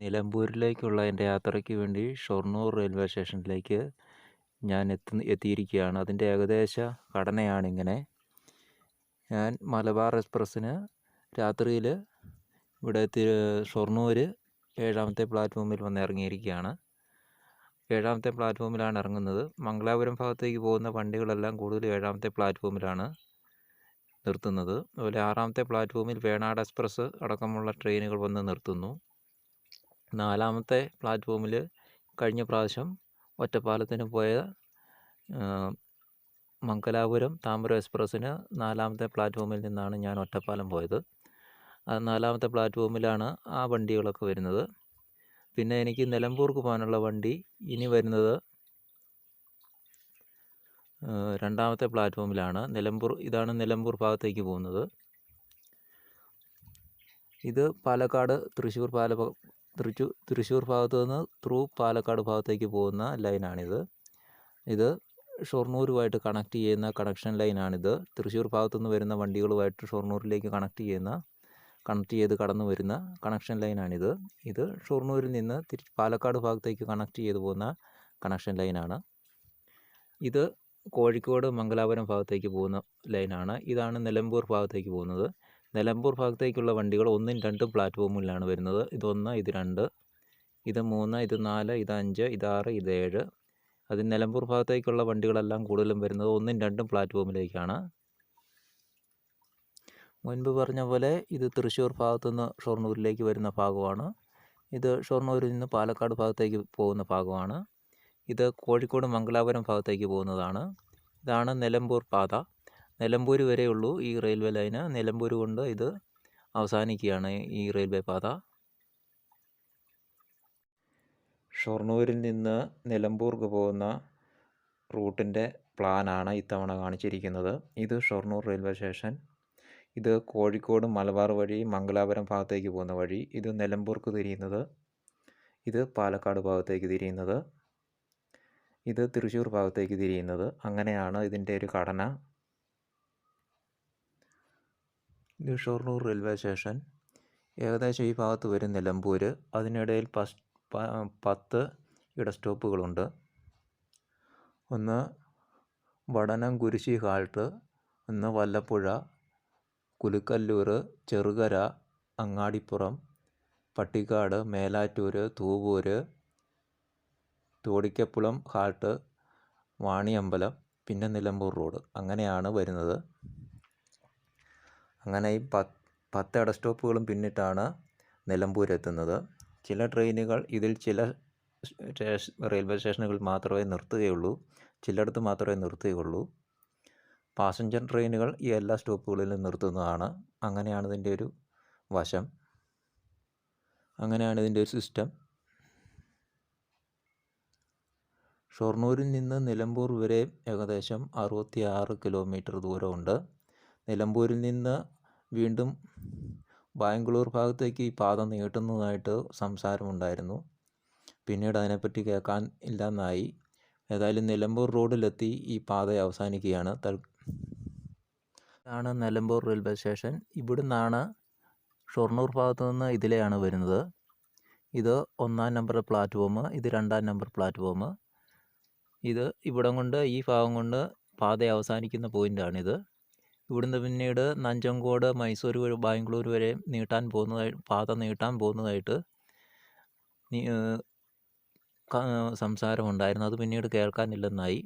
നിലമ്പൂരിലേക്കുള്ള എൻ്റെ യാത്രയ്ക്ക് വേണ്ടി ഷൊർണൂർ റെയിൽവേ സ്റ്റേഷനിലേക്ക് ഞാൻ എത്തിയിരിക്കുകയാണ്. അതിൻ്റെ ഏകദേശ ഘടനയാണിങ്ങനെ. ഞാൻ മലബാർ എക്സ്പ്രസ്സിന് രാത്രിയിൽ ഇവിടെ ഷൊർണൂർ 7ാമത്തെ പ്ലാറ്റ്ഫോമിൽ വന്ന് ഇറങ്ങിയിരിക്കുകയാണ്. 7ാമത്തെ പ്ലാറ്റ്ഫോമിലാണ് ഇറങ്ങുന്നത്. മംഗലാപുരം ഭാഗത്തേക്ക് പോകുന്ന വണ്ടികളെല്ലാം കൂടുതൽ 7ാമത്തെ പ്ലാറ്റ്ഫോമിലാണ് നിർത്തുന്നത്. അതുപോലെ 6ാമത്തെ പ്ലാറ്റ്ഫോമിൽ വേണാട് എക്സ്പ്രസ് അടക്കമുള്ള ട്രെയിനുകൾ വന്ന് നിർത്തുന്നു. 4ാമത്തെ പ്ലാറ്റ്ഫോമിൽ കഴിഞ്ഞ പ്രാവശ്യം ഒറ്റപ്പാലത്തിന് പോയ മംഗലാപുരം താമ്പരം എക്സ്പ്രസ്സിന് 4ാമത്തെ പ്ലാറ്റ്ഫോമിൽ നിന്നാണ് ഞാൻ ഒറ്റപ്പാലം പോയത്. അത് 4ാമത്തെ പ്ലാറ്റ്ഫോമിലാണ് ആ വണ്ടികളൊക്കെ വരുന്നത്. പിന്നെ എനിക്ക് നിലമ്പൂർക്ക് പോകാനുള്ള വണ്ടി ഇനി വരുന്നത് 2ാമത്തെ പ്ലാറ്റ്ഫോമിലാണ്. ഇതാണ് നിലമ്പൂർ ഭാഗത്തേക്ക് പോകുന്നത്. ഇത് പാലക്കാട് തൃശ്ശൂർ ഭാഗത്തു നിന്ന് പാലക്കാട് ഭാഗത്തേക്ക് പോകുന്ന ലൈനാണിത്. ഇത് ഷൊർണൂരുമായിട്ട് കണക്ട് ചെയ്യുന്ന കണക്ഷൻ ലൈനാണിത്. തൃശ്ശൂർ ഭാഗത്തുനിന്ന് വരുന്ന വണ്ടികളുമായിട്ട് ഷൊർണൂരിലേക്ക് കണക്ട് ചെയ്ത് കടന്നു വരുന്ന കണക്ഷൻ ലൈനാണിത്. ഇത് ഷൊർണൂരിൽ നിന്ന് പാലക്കാട് ഭാഗത്തേക്ക് കണക്ട് ചെയ്ത് പോകുന്ന കണക്ഷൻ ലൈനാണ്. ഇത് കോഴിക്കോട് മംഗലാപുരം ഭാഗത്തേക്ക് പോകുന്ന ലൈനാണ്. ഇതാണ് നിലമ്പൂർ ഭാഗത്തേക്ക് പോകുന്നത്. നിലമ്പൂർ ഭാഗത്തേക്കുള്ള വണ്ടികൾ 1ഉം 2ഉം പ്ലാറ്റ്ഫോമിലാണ് വരുന്നത്. ഇത് 1, ഇത് 2, ഇത് 3, ഇത് 4, ഇത് 5, ഇത് 6, ഇത് 7. അത് നിലമ്പൂർ ഭാഗത്തേക്കുള്ള വണ്ടികളെല്ലാം കൂടുതലും വരുന്നത് 1ഉം 2ഉം പ്ലാറ്റ്ഫോമിലേക്കാണ്. മുൻപ് പറഞ്ഞ പോലെ ഇത് തൃശ്ശൂർ ഭാഗത്തുനിന്ന് ഷൊർണൂരിലേക്ക് വരുന്ന ഭാഗമാണ്. ഇത് ഷൊർണൂരിൽ നിന്ന് പാലക്കാട് ഭാഗത്തേക്ക് പോകുന്ന ഭാഗമാണ്. ഇത് കോഴിക്കോട് മംഗലാപുരം ഭാഗത്തേക്ക് പോകുന്നതാണ്. ഇതാണ് നിലമ്പൂർ പാത. നിലമ്പൂർ വരെയുള്ളൂ ഈ റെയിൽവേ ലൈന്. നിലമ്പൂർ കൊണ്ട് ഇത് അവസാനിക്കുകയാണ് ഈ റെയിൽവേ പാത. ഷൊർണൂരിൽ നിന്ന് നിലമ്പൂർക്ക് പോകുന്ന റൂട്ടിൻ്റെ പ്ലാനാണ് ഇത്തവണ കാണിച്ചിരിക്കുന്നത്. ഇത് ഷൊർണൂർ റെയിൽവേ സ്റ്റേഷൻ. ഇത് കോഴിക്കോട് മലബാർ വഴി മംഗലാപുരം ഭാഗത്തേക്ക് പോകുന്ന വഴി. ഇത് നിലമ്പൂർക്ക് തിരിയുന്നത്. ഇത് പാലക്കാട് ഭാഗത്തേക്ക് തിരിയുന്നത്. ഇത് തൃശ്ശൂർ ഭാഗത്തേക്ക് തിരിയുന്നത്. അങ്ങനെയാണ് ഇതിൻ്റെ ഒരു ഘടന. ഇത് ഷൊർണൂർ റെയിൽവേ സ്റ്റേഷൻ. ഏകദേശം ഈ ഭാഗത്ത് വരും നിലമ്പൂർ. അതിനിടയിൽ 10 ഇടസ്റ്റോപ്പുകളുണ്ട്. ഒന്ന് വടനം കുരിശി ഹാൾട്ട്, ഒന്ന് വല്ലപ്പുഴ, കുലുക്കല്ലൂർ, ചെറുകര, അങ്ങാടിപ്പുറം, പട്ടിക്കാട്, മേലാറ്റൂർ, തൂവൂർ, തോടിക്കപ്പുളം ഹാൾട്ട്, വാണിയമ്പലം, പിന്നെ നിലമ്പൂർ റോഡ്. അങ്ങനെയാണ് വരുന്നത്. അങ്ങനെ ഈ 10 ഇടസ്റ്റോപ്പുകളും പിന്നിട്ടാണ് നിലമ്പൂരെത്തുന്നത്. ചില ട്രെയിനുകൾ ചില റെയിൽവേ സ്റ്റേഷനുകളിൽ മാത്രമേ നിർത്തുകയുള്ളൂ. ചിലയിടത്ത് മാത്രമേ നിർത്തുകയുള്ളൂ. പാസഞ്ചർ ട്രെയിനുകൾ ഈ എല്ലാ സ്റ്റോപ്പുകളിലും നിർത്തുന്നതാണ്. അങ്ങനെയാണ് ഇതിൻ്റെ ഒരു വശം. അങ്ങനെയാണ് ഇതിൻ്റെ ഒരു സിസ്റ്റം. ഷൊർണൂരിൽ നിന്ന് നിലമ്പൂർ വരെ ഏകദേശം 66 കിലോമീറ്റർ ദൂരമുണ്ട്. നിലമ്പൂരിൽ നിന്ന് വീണ്ടും ബാംഗ്ലൂർ ഭാഗത്തേക്ക് ഈ പാത നീട്ടുന്നതായിട്ട് സംസാരമുണ്ടായിരുന്നു. പിന്നീട് അതിനെപ്പറ്റി കേൾക്കാൻ ഇല്ലെന്നായി. ഏതായാലും നിലമ്പൂർ റോഡിലെത്തി ഈ പാത അവസാനിക്കുകയാണ്. ഇതാണ് നിലമ്പൂർ റെയിൽവേ സ്റ്റേഷൻ. ഇവിടുന്നാണ് ഷൊർണൂർ ഭാഗത്തു നിന്ന് ഇതിലെയാണ് വരുന്നത്. ഇത് 1ാം നമ്പർ പ്ലാറ്റ്ഫോം, ഇത് 2ാം നമ്പർ പ്ലാറ്റ്ഫോം. ഇത് ഈ ഭാഗം കൊണ്ട് പാത അവസാനിക്കുന്ന പോയിൻ്റാണിത്. ഇവിടുന്ന് പിന്നീട് നഞ്ചങ്കോട്, മൈസൂർ, ബാംഗ്ലൂർ വരെ പാത നീട്ടാൻ പോകുന്നതായിട്ട് സംസാരമുണ്ടായിരുന്നു. അത് പിന്നീട് കേൾക്കാനില്ലെന്നായി.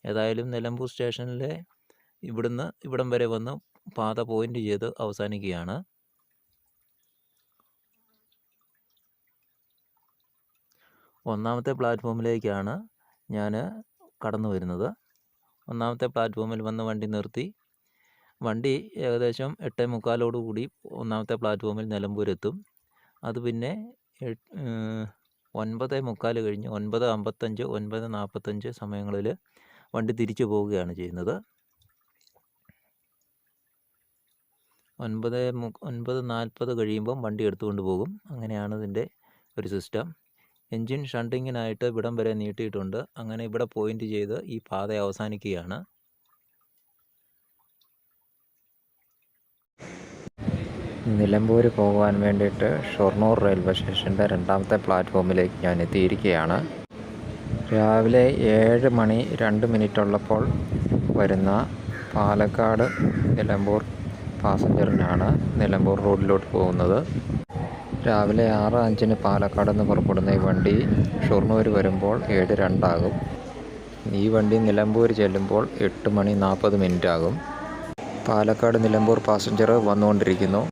ഏതായാലും നിലമ്പൂർ സ്റ്റേഷനിലെ ഇവിടം വരെ വന്ന് പാത പോയിൻ്റ് ചെയ്ത് അവസാനിക്കുകയാണ്. ഒന്നാമത്തെ പ്ലാറ്റ്ഫോമിലേക്കാണ് ഞാൻ കടന്നു വരുന്നത്. 1ാമത്തെ പ്ലാറ്റ്ഫോമിൽ വന്ന് വണ്ടി നിർത്തി. വണ്ടി ഏകദേശം 8:45 1ാമത്തെ പ്ലാറ്റ്ഫോമിൽ നിലമ്പൂരെത്തും. അത് പിന്നെ 9:45 കഴിഞ്ഞ് 9:55, 9:45 സമയങ്ങളിൽ വണ്ടി തിരിച്ചു പോവുകയാണ് ചെയ്യുന്നത്. 9:40 കഴിയുമ്പം വണ്ടി എടുത്തുകൊണ്ട് പോകും. അങ്ങനെയാണ് ഇതിൻ്റെ ഒരു സിസ്റ്റം. എൻജിൻ ഷണ്ടിങ്ങിനായിട്ട് ഇവിടം വരെ നീട്ടിയിട്ടുണ്ട്. അങ്ങനെ ഇവിടെ പോയിൻ്റ് ചെയ്ത് ഈ പാത അവസാനിക്കുകയാണ്. നിലമ്പൂർ പോകുവാൻ വേണ്ടിയിട്ട് ഷൊർണൂർ റെയിൽവേ സ്റ്റേഷൻ്റെ രണ്ടാമത്തെ പ്ലാറ്റ്ഫോമിലേക്ക് ഞാൻ എത്തിയിരിക്കുകയാണ്. രാവിലെ 7 മണി 2 മിനിറ്റ് ഉള്ളപ്പോൾ വരുന്ന പാലക്കാട് നിലമ്പൂർ പാസഞ്ചറിനാണ് നിലമ്പൂർ റോഡിലോട്ട് പോകുന്നത്. രാവിലെ 6:05 പാലക്കാട് നിന്ന് പുറപ്പെടുന്ന ഈ വണ്ടി ഷൊർണൂർ വരുമ്പോൾ 7:02 ആകും. ഈ വണ്ടി നിലമ്പൂർ ചെല്ലുമ്പോൾ 8 മണി 40 മിനിറ്റ് ആകും. പാലക്കാട് നിലമ്പൂർ പാസഞ്ചർ വന്നുകൊണ്ടിരിക്കുന്നു.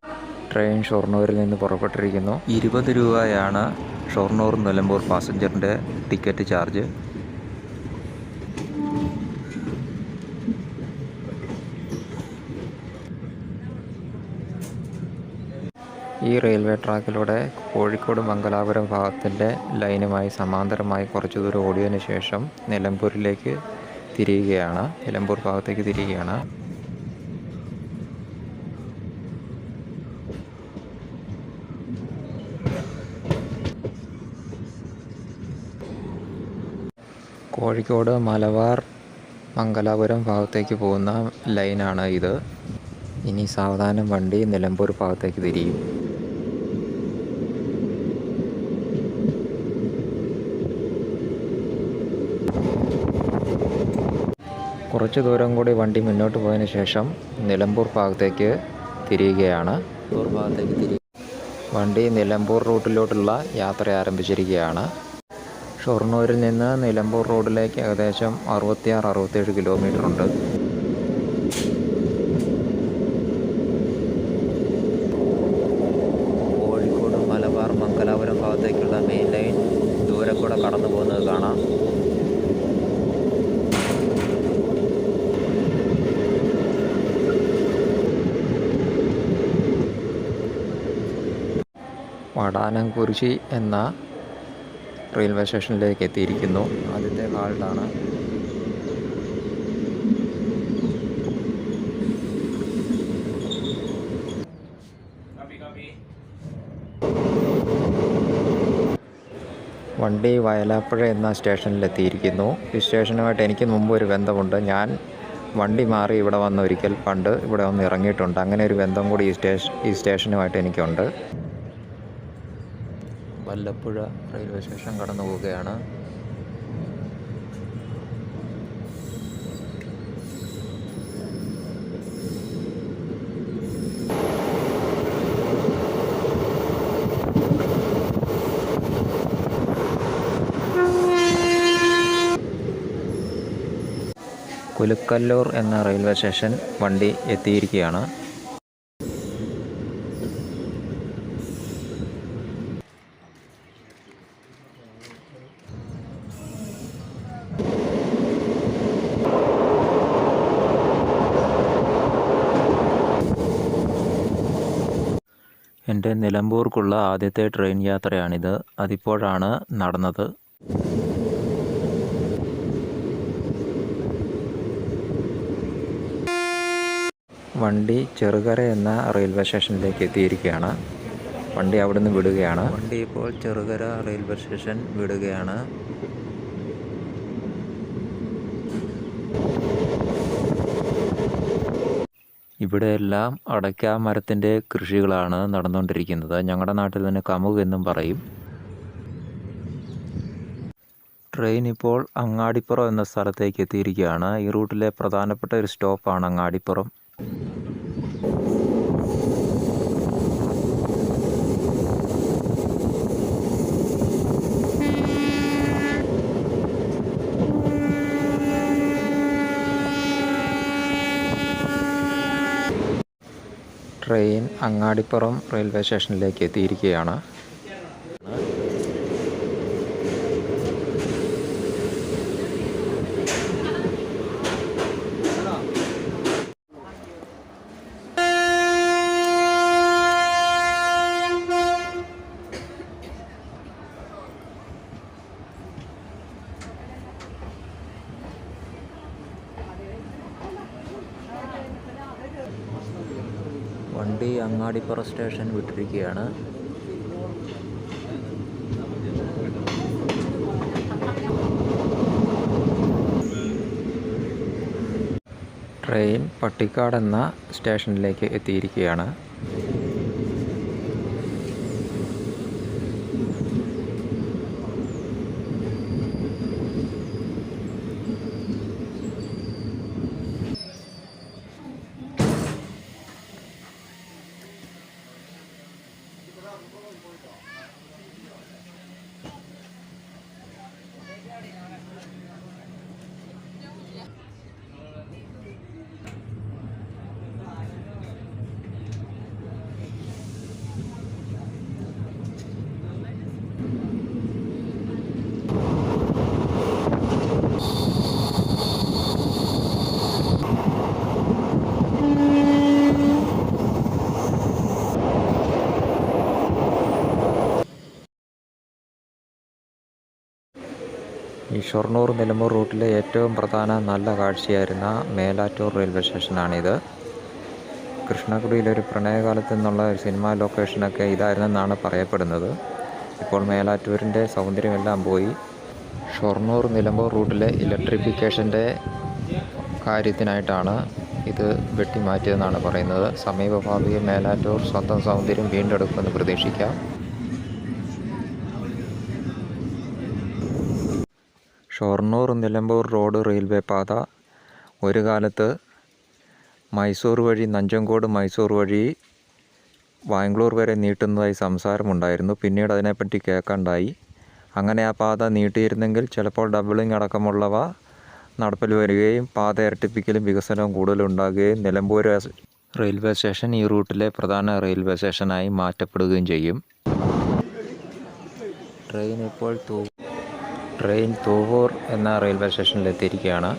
ട്രെയിൻ ഷൊർണൂരിൽ നിന്ന് പുറപ്പെട്ടിരിക്കുന്നു. 20 രൂപയാണ് ഷൊർണൂർ നിലമ്പൂർ പാസഞ്ചറിൻ്റെ ടിക്കറ്റ് ചാർജ്. ഈ റെയിൽവേ ട്രാക്കിലൂടെ കോഴിക്കോട് മംഗലാപുരം ഭാഗത്തിൻ്റെ ലൈനുമായി സമാന്തരമായി കുറച്ച് ദൂരം ഓടിയതിനു ശേഷം നിലമ്പൂർ ഭാഗത്തേക്ക് തിരിയുകയാണ്. കോഴിക്കോട് മലബാർ മംഗലാപുരം ഭാഗത്തേക്ക് പോകുന്ന ലൈനാണ് ഇത്. ഇനി സാവധാനം വണ്ടി നിലമ്പൂർ ഭാഗത്തേക്ക് തിരിയും. കുറച്ച് ദൂരം കൂടി വണ്ടി മുന്നോട്ട് പോയതിന് ശേഷം നിലമ്പൂർ ഭാഗത്തേക്ക് തിരിയുകയാണ്. വണ്ടി നിലമ്പൂർ റൂട്ടിലോട്ടുള്ള യാത്ര ആരംഭിച്ചിരിക്കുകയാണ്. ഷൊർണൂരിൽ നിന്ന് നിലമ്പൂർ റോഡിലേക്ക് ഏകദേശം 66-67 കിലോമീറ്റർ ഉണ്ട്. കോഴിക്കോട് മലബാർ മംഗലാപുരം ഭാഗത്തേക്കുള്ള മെയിൻ ലൈൻ ദൂരെ കൂടെ കടന്നു പോകുന്നത് കാണാം. വടാനംകുരിശി എന്ന റെയിൽവേ സ്റ്റേഷനിലേക്ക് എത്തിയിരിക്കുന്നു. ആദ്യത്തെ ഹാൾട്ടാണ്. വണ്ടി വയലാപ്പുഴ എന്ന സ്റ്റേഷനിലെത്തിയിരിക്കുന്നു. ഈ സ്റ്റേഷനുമായിട്ട് എനിക്ക് മുമ്പ് ഒരു ബന്ധമുണ്ട്. ഞാൻ വണ്ടി മാറി ഇവിടെ വന്ന് ഒരിക്കൽ പണ്ട് ഇവിടെ വന്ന് ഇറങ്ങിയിട്ടുണ്ട്. അങ്ങനെ ഒരു ബന്ധം കൂടി ഈ സ്റ്റേഷനുമായിട്ട് എനിക്കുണ്ട്. വല്ലപ്പുഴ റെയിൽവേ സ്റ്റേഷൻ കടന്നു പോവുകയാണ്. കുലുക്കല്ലൂർ എന്ന റെയിൽവേ സ്റ്റേഷൻ വണ്ടി എത്തിയിരിക്കുകയാണ്. എൻ്റെ നിലമ്പൂർക്കുള്ള ആദ്യത്തെ ട്രെയിൻ യാത്രയാണിത്. അതിപ്പോഴാണ് നടന്നത്. വണ്ടി ചെറുകര എന്ന റെയിൽവേ സ്റ്റേഷനിലേക്ക് എത്തിയിരിക്കുകയാണ്. വണ്ടി അവിടുന്ന് വിടുകയാണ്. വണ്ടി ഇപ്പോൾ ചെറുകര റെയിൽവേ സ്റ്റേഷൻ വിടുകയാണ്. ഇവിടെയെല്ലാം അടയ്ക്ക മരത്തിൻ്റെ കൃഷികളാണ് നടന്നുകൊണ്ടിരിക്കുന്നത്. ഞങ്ങളുടെ നാട്ടിൽ തന്നെ കമുക് എന്നും പറയും. ട്രെയിൻ ഇപ്പോൾ അങ്ങാടിപ്പുറം എന്ന സ്ഥലത്തേക്ക് എത്തിയിരിക്കുകയാണ്. ഈ റൂട്ടിലെ പ്രധാനപ്പെട്ട ഒരു സ്റ്റോപ്പാണ് അങ്ങാടിപ്പുറം. ട്രെയിൻ അങ്ങാടിപ്പുറം റെയിൽവേ സ്റ്റേഷനിലേക്ക് എത്തിയിരിക്കുകയാണ്. വണ്ടി അങ്ങാടിപ്പുറ സ്റ്റേഷൻ വിട്ടിരിക്കുകയാണ്. ട്രെയിൻ പട്ടിക്കാട് എന്ന സ്റ്റേഷനിലേക്ക് എത്തിയിരിക്കുകയാണ്. ഈ ഷൊർണൂർ നിലമ്പൂർ റൂട്ടിലെ ഏറ്റവും പ്രധാന നല്ല കാഴ്ചയായിരുന്ന മേലാറ്റൂർ റെയിൽവേ സ്റ്റേഷനാണിത്. കൃഷ്ണകുടിയിലൊരു പ്രണയകാലത്ത് നിന്നുള്ള ഒരു സിനിമാ ലൊക്കേഷനൊക്കെ ഇതായിരുന്നെന്നാണ് പറയപ്പെടുന്നത്. ഇപ്പോൾ മേലാറ്റൂരിൻ്റെ സൗന്ദര്യമെല്ലാം പോയി. ഷൊർണൂർ നിലമ്പൂർ റൂട്ടിലെ ഇലക്ട്രിഫിക്കേഷൻ്റെ കാര്യത്തിനായിട്ടാണ് ഇത് വെട്ടിമാറ്റിയതെന്നാണ് പറയുന്നത്. സമീപഭാവിയിൽ മേലാറ്റൂർ സ്വന്തം സൗന്ദര്യം വീണ്ടെടുക്കുമെന്ന് പ്രതീക്ഷിക്കാം. ഷൊർണൂർ നിലമ്പൂർ റോഡ് റെയിൽവേ പാത ഒരു കാലത്ത് മൈസൂർ വഴി നഞ്ചങ്കോട് മൈസൂർ വഴി ബാംഗ്ലൂർ വരെ നീട്ടുന്നതായി സംസാരമുണ്ടായിരുന്നു. പിന്നീട് അതിനെപ്പറ്റി കേൾക്കാണ്ടായി. അങ്ങനെ ആ പാത നീട്ടിയിരുന്നെങ്കിൽ ചിലപ്പോൾ ഡബിളിംഗ് അടക്കമുള്ളവ നടപ്പിൽ വരികയും പാത ഇരട്ടിപ്പിക്കലും വികസനവും കൂടുതലുണ്ടാകുകയും നിലമ്പൂർ റെയിൽവേ സ്റ്റേഷൻ ഈ റൂട്ടിലെ പ്രധാന റെയിൽവേ സ്റ്റേഷനായി മാറ്റപ്പെടുകയും ചെയ്യും. ട്രെയിൻ തൂവൂർ എന്ന റെയിൽവേ സ്റ്റേഷനിലെത്തിയിരിക്കുകയാണ്.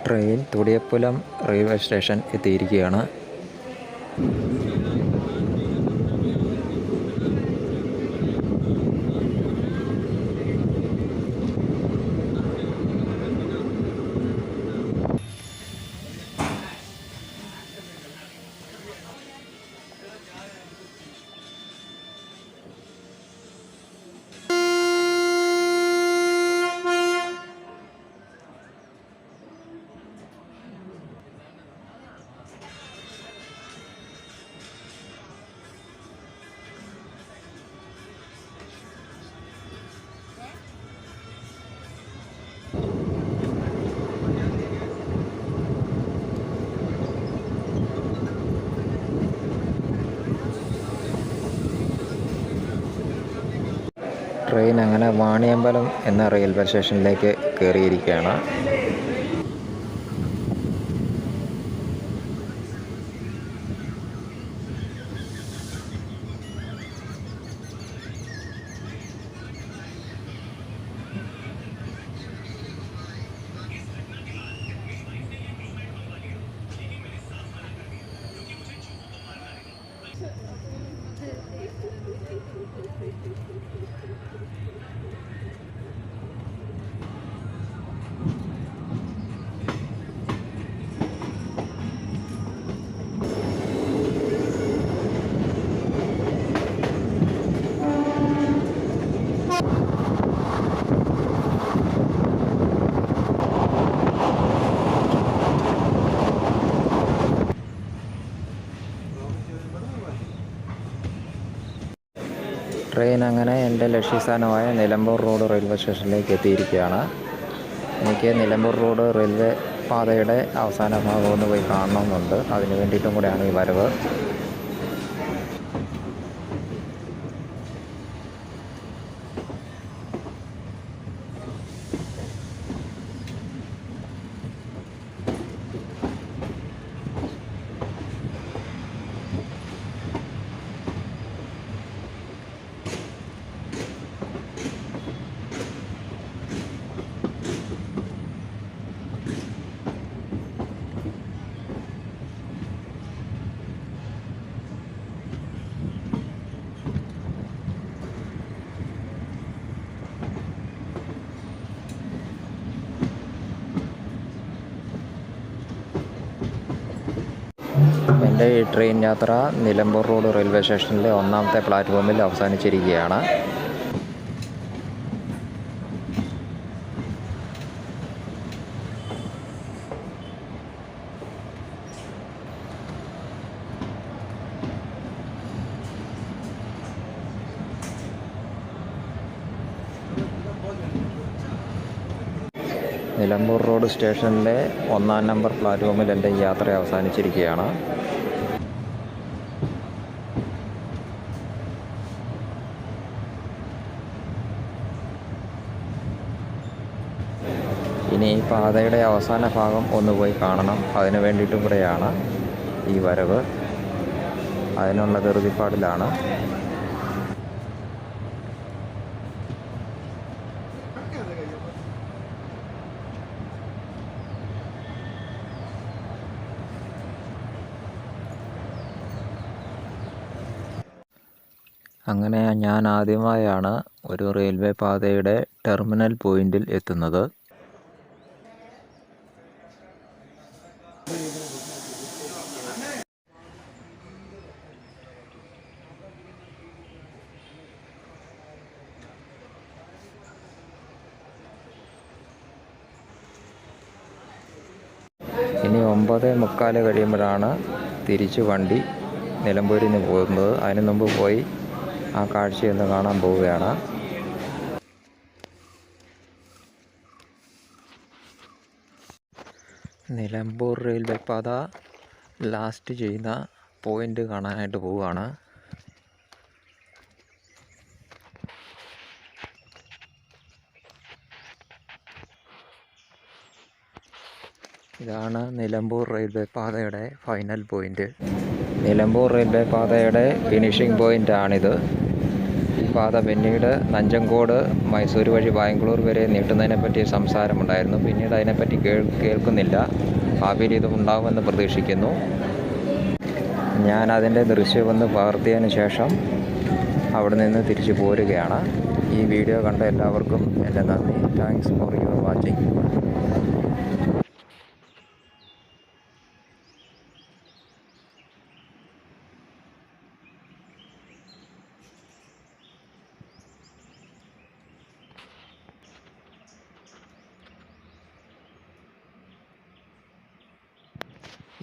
ട്രെയിൻ തുടിയപ്പുലം റെയിൽവേ സ്റ്റേഷൻ എത്തിയിരിക്കുകയാണ്. ട്രെയിൻ അങ്ങനെ വാണിയമ്പലം എന്ന റെയിൽവേ സ്റ്റേഷനിലേക്ക് കയറിയിരിക്കുകയാണ്. ട്രെയിൻ അങ്ങനെ എൻ്റെ ലക്ഷ്യസ്ഥാനമായ നിലമ്പൂർ റോഡ് റെയിൽവേ സ്റ്റേഷനിലേക്ക് എത്തിയിരിക്കുകയാണ്. എനിക്ക് നിലമ്പൂർ റോഡ് റെയിൽവേ പാതയുടെ അവസാന ഭാഗം ഒന്ന് പോയി കാണണമെന്നുണ്ട്. അതിന് വേണ്ടിയിട്ടും കൂടെയാണ് ഈ വരവ്. എൻ്റെ ഈ ട്രെയിൻ യാത്ര നിലമ്പൂർ റോഡ് റെയിൽവേ സ്റ്റേഷനിലെ ഒന്നാമത്തെ പ്ലാറ്റ്ഫോമിൽ അവസാനിച്ചിരിക്കുകയാണ്. നിലമ്പൂർ റോഡ് സ്റ്റേഷനിലെ 1-ാം നമ്പർ പ്ലാറ്റ്ഫോമിൽ എൻ്റെ യാത്ര അവസാനിച്ചിരിക്കുകയാണ്. ഇനി ഈ പാതയുടെ അവസാന ഭാഗം ഒന്ന് പോയി കാണണം. അതിന് വേണ്ടിയിട്ടും കൂടെയാണ് ഈ വരവ്. അതിനുള്ള ധൃതിപ്പാടിലാണ്. അങ്ങനെ ഞാൻ ആദ്യമായാണ് ഒരു റെയിൽവേ പാതയുടെ ടെർമിനൽ പോയിന്റിൽ എത്തുന്നത്. ഇനി 9:45 കഴിയുമ്പോഴാണ് തിരിച്ച് വണ്ടി നിലമ്പൂരിൽ നിന്ന് പോകുന്നത്. അതിന് മുമ്പ് പോയി ആ കാഴ്ചയൊന്ന് കാണാൻ പോവുകയാണ്. നിലമ്പൂർ റെയിൽവേ പാത ലാസ്റ്റ് ചെയ്യുന്ന പോയിന്റ് കാണാനായിട്ട് പോവുകയാണ്. ഇതാണ് നിലമ്പൂർ റെയിൽവേ പാതയുടെ ഫൈനൽ പോയിന്റ്. നിലമ്പൂർ റെയിൽവേ പാതയുടെ ഫിനിഷിംഗ് പോയിൻ്റാണിത്. ഈ പാത പിന്നീട് നഞ്ചങ്കോട് മൈസൂർ വഴി ബാംഗ്ലൂർ വരെ നീട്ടുന്നതിനെപ്പറ്റി സംസാരമുണ്ടായിരുന്നു. പിന്നീട് അതിനെപ്പറ്റി കേൾക്കുന്നില്ല. ഭാവിയിൽ ഇത് ഉണ്ടാകുമെന്ന് പ്രതീക്ഷിക്കുന്നു. ഞാൻ അതിൻ്റെ ദൃശ്യമൊന്ന് പകർത്തിയതിന് ശേഷം അവിടെ നിന്ന് തിരിച്ചു പോരുകയാണ്. ഈ വീഡിയോ കണ്ട എല്ലാവർക്കും എൻ്റെ നന്ദി. Thanks for your watching.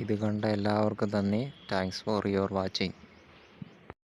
ഇത് കണ്ട എല്ലാവർക്കും നന്ദി. Thanks for your watching.